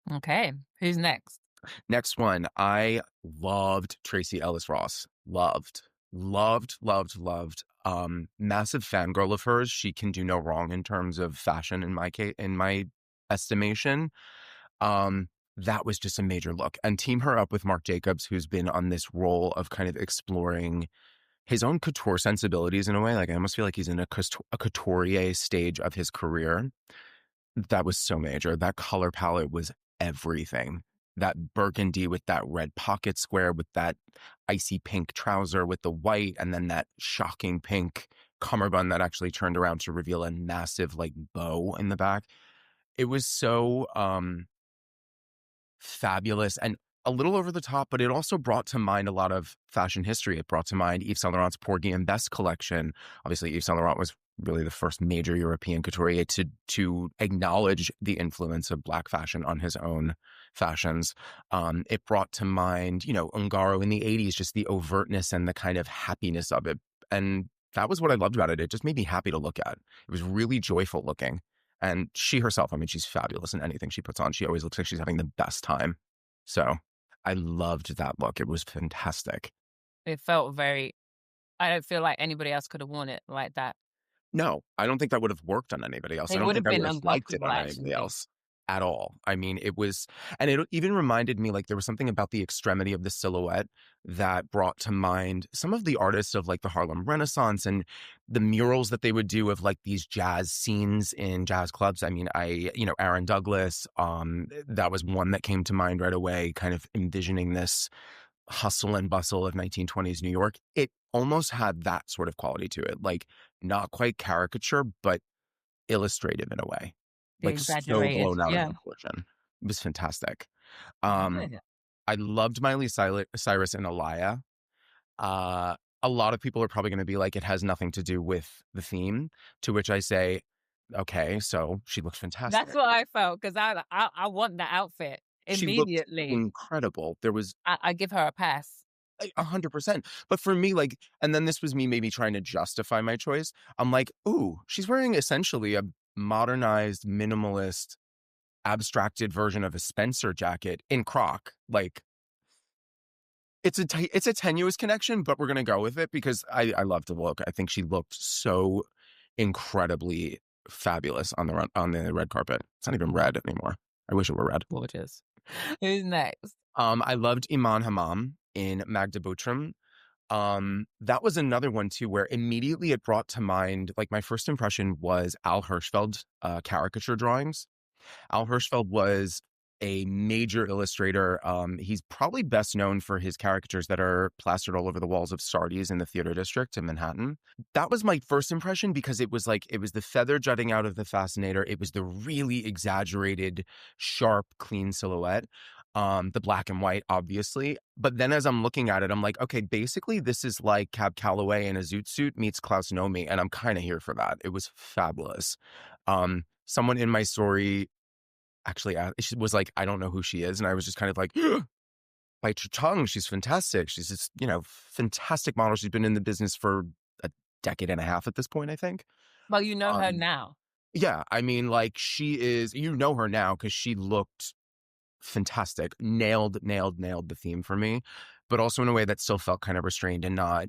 S1: Okay, who's next?
S5: Next one, I loved Tracee Ellis Ross. Loved. Massive fangirl of hers. She can do no wrong in terms of fashion in my estimation. That was just a major look. And team her up with Marc Jacobs, who's been on this role of kind of exploring his own couture sensibilities in a way. Like, I almost feel like he's in a couturier stage of his career. That was so major. That color palette was everything. That burgundy with that red pocket square, with that icy pink trouser with the white, and then that shocking pink cummerbund that actually turned around to reveal a massive like bow in the back. It was so fabulous and a little over the top, but it also brought to mind a lot of fashion history. It brought to mind Yves Saint Laurent's Porgy and Bess collection. Obviously, Yves Saint Laurent was really the first major European couturier to acknowledge the influence of Black fashion on his own fashions. It brought to mind, Ungaro in the 80s, just the overtness and the kind of happiness of it. And that was what I loved about it. It just made me happy to look at. It was really joyful looking. And she herself, I mean, she's fabulous in anything she puts on. She always looks like she's having the best time. So I loved that look. It was fantastic.
S1: It felt I don't feel like anybody else could have worn it like that.
S5: No, I don't think that would have worked on anybody else.
S1: It
S5: I don't
S1: would
S5: think
S1: have
S5: I
S1: been
S5: would have liked it on
S1: uncomfortable,
S5: anybody
S1: actually.
S5: else at all. I mean, it was, and it even reminded me, like, there was something about the extremity of the silhouette that brought to mind some of the artists of like the Harlem Renaissance and the murals that they would do of like these jazz scenes in jazz clubs. I mean, Aaron Douglas, that was one that came to mind right away, kind of envisioning this hustle and bustle of 1920s New York. It almost had that sort of quality to it, like not quite caricature, but illustrative in a way, like so
S1: Exaggerated,
S5: blown out of
S1: yeah.
S5: proportion. It was fantastic.
S1: Good.
S5: I loved Miley Cyrus and Aliyah. A lot of people are probably going to be like, it has nothing to do with the theme, to which I say, okay, so she looks fantastic.
S1: That's what I felt, because I want that outfit
S5: She looked
S1: immediately.
S5: incredible. There was
S1: I give her a pass.
S5: 100%. But for me, like, and then this was me maybe trying to justify my choice. I'm like, ooh, she's wearing essentially a modernized, minimalist, abstracted version of a Spencer jacket in croc. Like, it's a tenuous connection, but we're gonna go with it because I love the look. I think she looked so incredibly fabulous on the red carpet. It's not even red anymore. I wish it were red.
S1: Gorgeous. Who's next?
S5: I loved Iman Hammam in Magda Butrym. That was another one too, where immediately it brought to mind, like my first impression was Al Hirschfeld caricature drawings. Al Hirschfeld was a major illustrator. He's probably best known for his caricatures that are plastered all over the walls of Sardi's in the Theater District in Manhattan. That was my first impression because it was the feather jutting out of the fascinator. It was the really exaggerated, sharp, clean silhouette. The black and white, obviously. But then as I'm looking at it, I'm like, okay, basically this is like Cab Calloway in a zoot suit meets Klaus Nomi, and I'm kind of here for that. It was fabulous. Someone in my story actually she was like, I don't know who she is. And I was just kind of like, bite your tongue. She's fantastic. She's just, fantastic model. She's been in the business for a decade and a half at this point, I think.
S1: Well, you know her now.
S5: Yeah. I mean, like she is, you know her now because she looked fantastic. Nailed the theme for me, but also in a way that still felt kind of restrained and not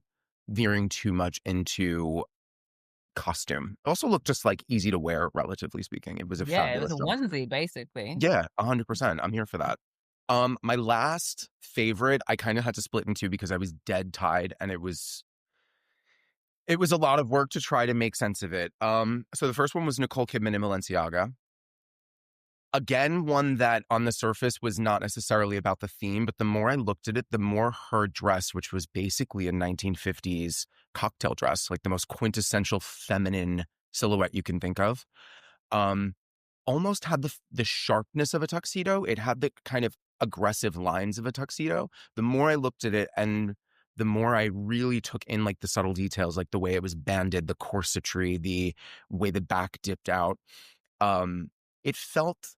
S5: veering too much into costume. It also looked just like easy to wear, relatively speaking. It was a fabulous
S1: it was a onesie, basically.
S5: Yeah, 100%. I'm here for that. My last favorite, I kind of had to split in two because I was dead tied, and it was a lot of work to try to make sense of it. So the first one was Nicole Kidman in Balenciaga. Again, one that on the surface was not necessarily about the theme, but the more I looked at it, the more her dress, which was basically a 1950s cocktail dress, like the most quintessential feminine silhouette you can think of, almost had the sharpness of a tuxedo. It had the kind of aggressive lines of a tuxedo. The more I looked at it and the more I really took in like the subtle details, like the way it was banded, the corsetry, the way the back dipped out, it felt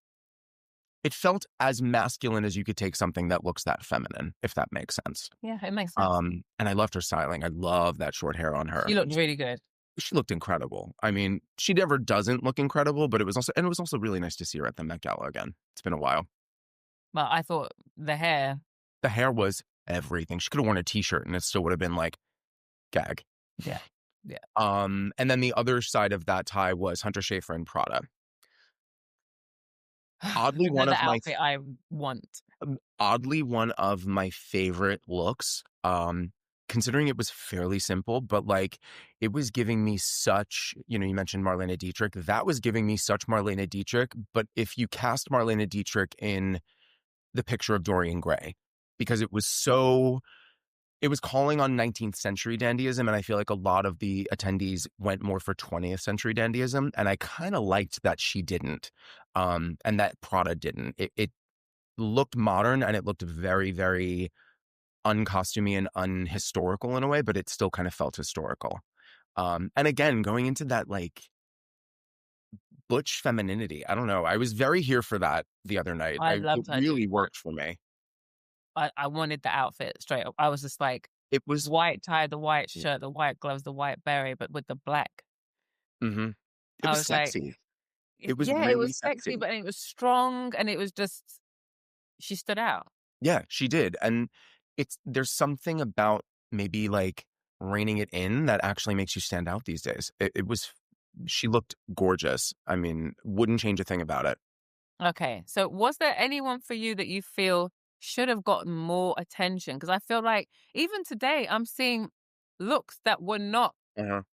S5: as masculine as you could take something that looks that feminine, if that makes sense.
S1: Yeah, it makes sense.
S5: And I loved her styling. I love that short hair on her.
S1: She looked really good.
S5: She looked incredible. I mean, she never doesn't look incredible, but it was also really nice to see her at the Met Gala again. It's been a while.
S1: Well, I thought the hair
S5: was everything. She could have worn a t-shirt and it still would have been like gag.
S1: Yeah.
S5: And then the other side of that tie was Hunter Schafer and Prada. Oddly, one of my
S1: outfit I want.
S5: Oddly, one of my favorite looks. Considering it was fairly simple, but like it was giving me such, you mentioned Marlene Dietrich. That was giving me such Marlene Dietrich. But if you cast Marlene Dietrich in the picture of Dorian Gray, because it was calling on 19th century dandyism. And I feel like a lot of the attendees went more for 20th century dandyism. And I kind of liked that she didn't, and that Prada didn't. It looked modern and it looked very, very uncostumey and unhistorical in a way, but it still kind of felt historical. And again, going into that like butch femininity, I don't know. I was very here for that the other night.
S1: It
S5: really worked for me.
S1: I wanted the outfit straight up. I was just like,
S5: it was
S1: white tie, the white shirt, the white gloves, the white beret, but with the black.
S5: Mm-hmm. It was sexy.
S1: Like,
S5: it was
S1: really
S5: it was
S1: sexy, but it was strong, and it was just, she stood out.
S5: Yeah, she did. And there's something about maybe like reining it in that actually makes you stand out these days. She looked gorgeous. I mean, wouldn't change a thing about it.
S1: Okay. So was there anyone for you that you feel should have gotten more attention? Because I feel like even today I'm seeing looks that were not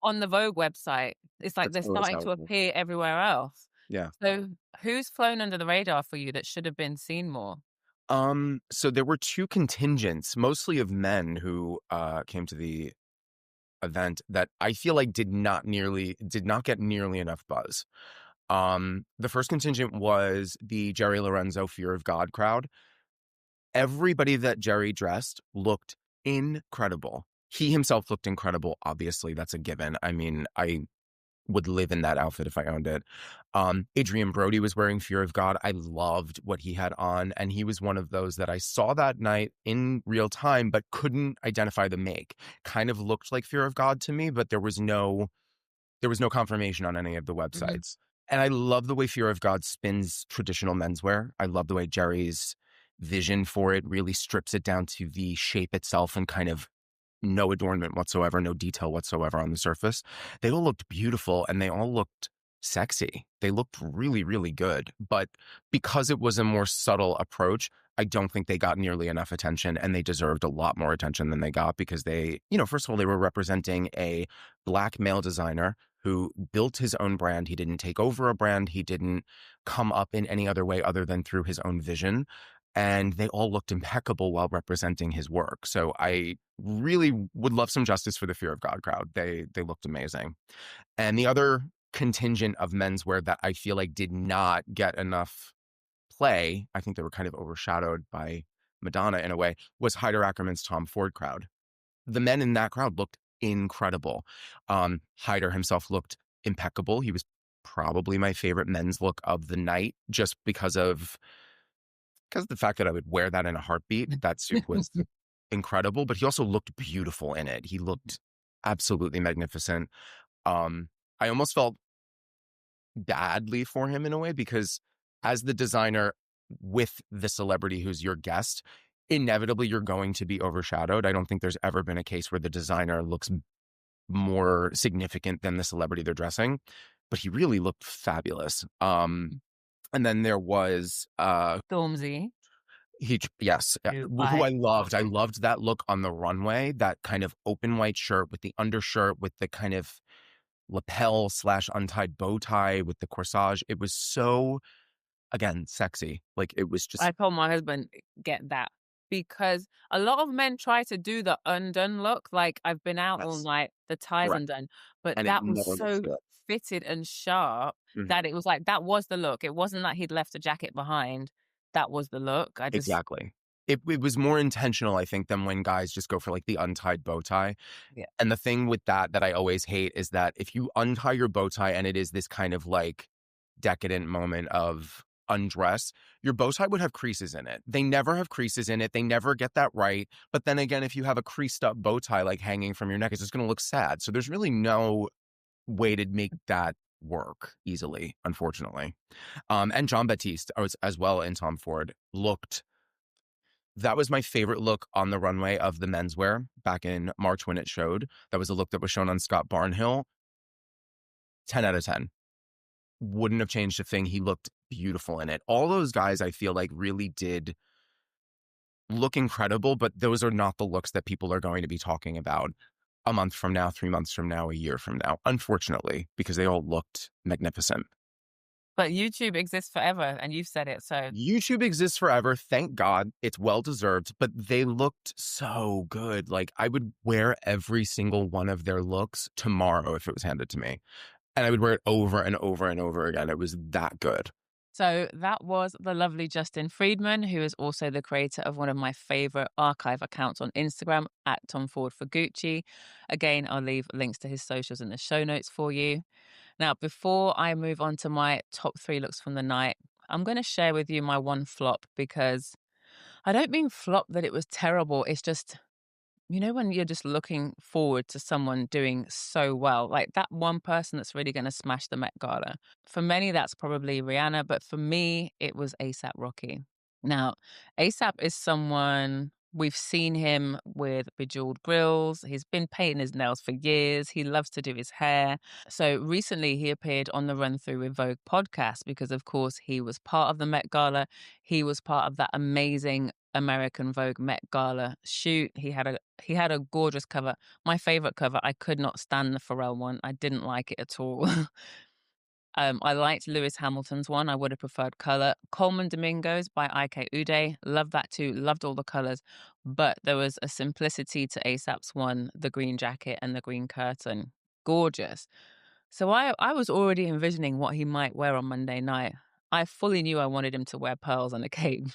S1: on the Vogue website. It's like they're starting to appear everywhere else.
S5: Yeah.
S1: So who's flown under the radar for you that should have been seen more?
S5: So there were two contingents, mostly of men who came to the event that I feel like did not get nearly enough buzz. The first contingent was the Jerry Lorenzo Fear of God crowd. everybody that Jerry dressed looked incredible. He himself looked incredible. Obviously, that's a given. I mean, I would live in that outfit if I owned it. Adrian Brody was wearing Fear of God. I loved what he had on. And he was one of those that I saw that night in real time, but couldn't identify the make. Kind of looked like Fear of God to me, but there was no confirmation on any of the websites. And I love the way Fear of God spins traditional menswear. I love the way Jerry's vision for it really strips it down to the shape itself and kind of no adornment whatsoever, no detail whatsoever on the surface. They all looked beautiful and they all looked sexy. They looked really, really good. But because it was a more subtle approach, I don't think they got nearly enough attention, and they deserved a lot more attention than they got because they, first of all, they were representing a Black male designer who built his own brand. He didn't take over a brand. He didn't come up in any other way other than through his own vision. And they all looked impeccable while representing his work. So I really would love some justice for the Fear of God crowd. They looked amazing. And the other contingent of menswear that I feel like did not get enough play, I think they were kind of overshadowed by Madonna in a way, was Hyder Ackerman's Tom Ford crowd. The men in that crowd looked incredible. Hyder himself looked impeccable. He was probably my favorite men's look of the night just because of the fact that I would wear that in a heartbeat. That suit was incredible, but he also looked beautiful in it. He looked absolutely magnificent. I almost felt badly for him in a way because as the designer with the celebrity who's your guest, inevitably you're going to be overshadowed. I don't think there's ever been a case where the designer looks more significant than the celebrity they're dressing, but he really looked fabulous. And then there was
S1: Stormzy.
S5: Yes, who I loved. I loved that look on the runway, that kind of open white shirt with the undershirt with the kind of lapel / untied bow tie with the corsage. It was so, again, sexy. Like it was just.
S1: I told my husband, get that. Because a lot of men try to do the undone look. Like I've been out all night, the tie's undone. But
S5: And
S1: that
S5: it
S1: was
S5: never looks
S1: so
S5: good.
S1: fitted and sharp that it was like, that was the look. It wasn't that he'd left a jacket behind. That was the look.
S5: Exactly. It was more intentional, I think, than when guys just go for like the untied bow tie.
S1: Yeah.
S5: And the thing with that I always hate is that if you untie your bow tie and it is this kind of like decadent moment of undress, your bow tie would have creases in it. They never have creases in it. They never get that right. But then again, if you have a creased up bow tie like hanging from your neck, it's just going to look sad. So there's really no way to make that work easily, unfortunately. And Jean Baptiste as well in Tom Ford looked. That was my favorite look on the runway of the menswear back in March when it showed. That was a look that was shown on Scott Barnhill. 10 out of 10. Wouldn't have changed a thing. He looked beautiful in it. All those guys, I feel like, really did look incredible, but those are not the looks that people are going to be talking about a month from now, 3 months from now, a year from now, unfortunately, because they all looked magnificent.
S1: But YouTube exists forever, and you've said it, so.
S5: YouTube exists forever. Thank God. It's well-deserved, but they looked so good. Like, I would wear every single one of their looks tomorrow if it was handed to me. And I would wear it over and over and over again. It was that good.
S1: So that was the lovely Justin Friedman, who is also the creator of one of my favorite archive accounts on Instagram, @TomFordForGucci. Again, I'll leave links to his socials in the show notes for you. Now, before I move on to my top 3 looks from the night, I'm going to share with you my one flop, because I don't mean flop that it was terrible. It's just, when you're just looking forward to someone doing so well, like that one person that's really going to smash the Met Gala. For many, that's probably Rihanna, but for me, it was A$AP Rocky. Now, A$AP is someone, we've seen him with bejewelled grills. He's been painting his nails for years. He loves to do his hair. So recently he appeared on the Run Through with Vogue podcast because, of course, he was part of the Met Gala. He was part of that amazing American Vogue Met Gala shoot. He had a gorgeous cover. My favorite cover. I could not stand the Pharrell one. I didn't like it at all. I liked Lewis Hamilton's one. I would have preferred color. Coleman Domingo's by IK Uday. Loved that too. Loved all the colors. But there was a simplicity to A$AP's one, the green jacket and the green curtain. Gorgeous. So I was already envisioning what he might wear on Monday night. I fully knew I wanted him to wear pearls and a cape.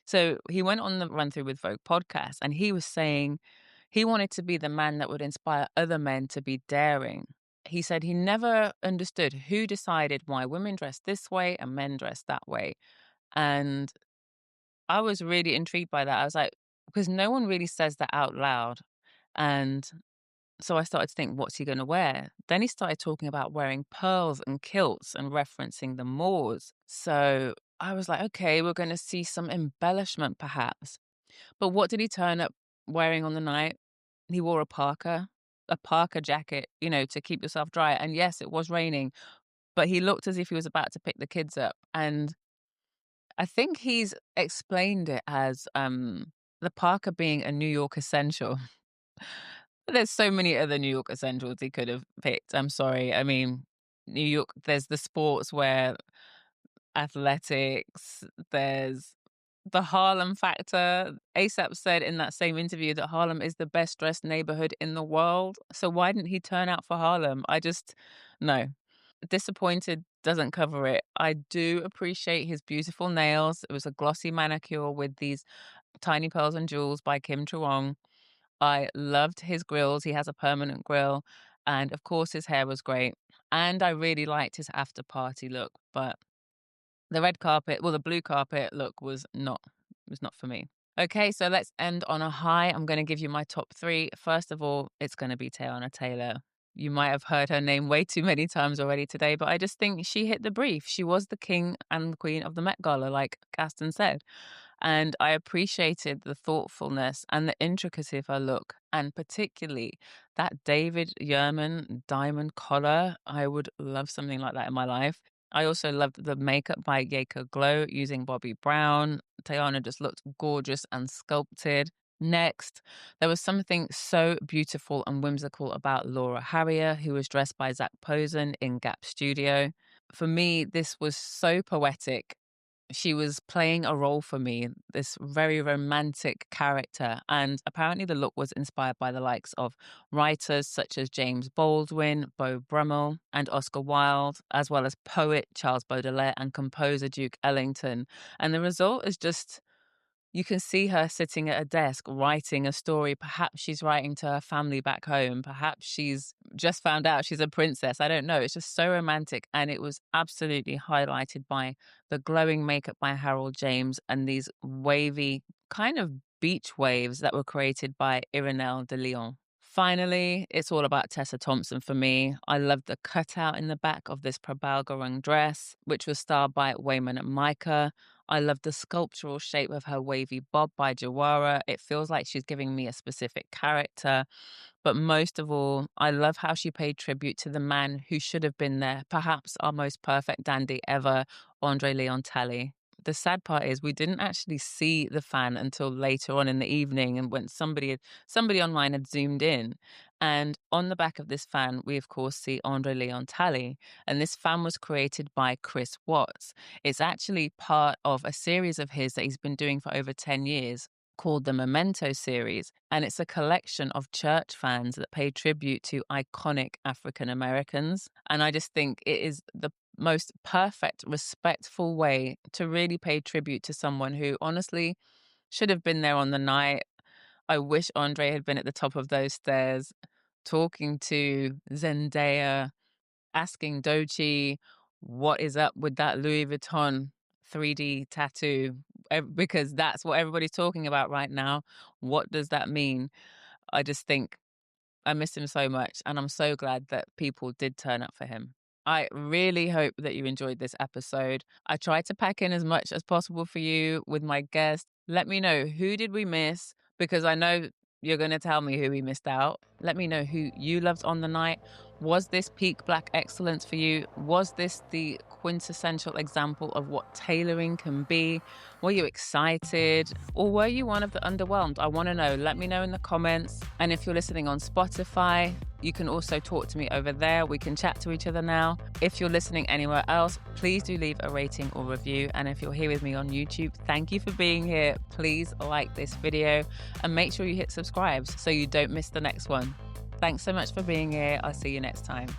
S1: So he went on the Run Through with Vogue podcast, and he was saying he wanted to be the man that would inspire other men to be daring. He said he never understood who decided why women dress this way and men dress that way. And I was really intrigued by that. I was like, because no one really says that out loud. And so I started to think, what's he going to wear? Then he started talking about wearing pearls and kilts and referencing the Moors. So I was like, okay, we're going to see some embellishment perhaps. But what did he turn up wearing on the night? He wore a parka jacket, to keep yourself dry. And yes, it was raining, but he looked as if he was about to pick the kids up. And I think he's explained it as the parka being a New York essential. There's so many other New York essentials he could have picked. I'm sorry. I mean, New York, there's the sportswear, athletics, there's the Harlem factor. ASAP said in that same interview that Harlem is the best dressed neighborhood in the world. So why didn't he turn out for Harlem? No. Disappointed doesn't cover it. I do appreciate his beautiful nails. It was a glossy manicure with these tiny pearls and jewels by Kim Chuong. I loved his grills. He has a permanent grill. And of course, his hair was great. And I really liked his after party look. But the blue carpet look was not for me. Okay, so let's end on a high. I'm going to give you my top 3. First of all, it's going to be Teyana Taylor. You might have heard her name way too many times already today, but I just think she hit the brief. She was the king and the queen of the Met Gala, like Gaston said. And I appreciated the thoughtfulness and the intricacy of her look, and particularly that David Yurman diamond collar. I would love something like that in my life. I also loved the makeup by Yaka Glow using Bobbi Brown. Teyana just looked gorgeous and sculpted. Next, there was something so beautiful and whimsical about Laura Harrier, who was dressed by Zach Posen in Gap Studio. For me, this was so poetic. She was playing a role for me, this very romantic character. And apparently the look was inspired by the likes of writers such as James Baldwin, Beau Brummel, and Oscar Wilde, as well as poet Charles Baudelaire and composer Duke Ellington. And the result is just, you can see her sitting at a desk writing a story. Perhaps she's writing to her family back home. Perhaps she's just found out she's a princess. I don't know. It's just so romantic. And it was absolutely highlighted by the glowing makeup by Harold James and these wavy kind of beach waves that were created by Irenelle de Leon. Finally, it's all about Tessa Thompson for me. I love the cutout in the back of this Prabal Gurung dress, which was styled by Wayman and Micah. I love the sculptural shape of her wavy bob by Jawara. It feels like she's giving me a specific character. But most of all, I love how she paid tribute to the man who should have been there, perhaps our most perfect dandy ever, Andre Leon Talley. The sad part is we didn't actually see the fan until later on in the evening, and when somebody online had zoomed in. And on the back of this fan, we of course see Andre Leon Talley, and this fan was created by Chris Watts. It's actually part of a series of his that he's been doing for over 10 years called the Memento series, and it's a collection of church fans that pay tribute to iconic African Americans. And I just think it is the most perfect, respectful way to really pay tribute to someone who honestly should have been there on the night. I wish Andre had been at the top of those stairs, talking to Zendaya, asking Doechii what is up with that Louis Vuitton 3D tattoo, because that's what everybody's talking about right now. What does that mean? I just think I miss him so much, and I'm so glad that people did turn up for him. I really hope that you enjoyed this episode. I tried to pack in as much as possible for you with my guest. Let me know, who did we miss? Because I know you're going to tell me who we missed out. Let me know who you loved on the night. Was this peak Black excellence for you? Was this the quintessential example of what tailoring can be? Were you excited? Or were you one of the underwhelmed? I want to know. Let me know in the comments. And if you're listening on Spotify, you can also talk to me over there. We can chat to each other now. If you're listening anywhere else, please do leave a rating or review. And if you're here with me on YouTube, thank you for being here. Please like this video and make sure you hit subscribe so you don't miss the next one. Thanks so much for being here. I'll see you next time.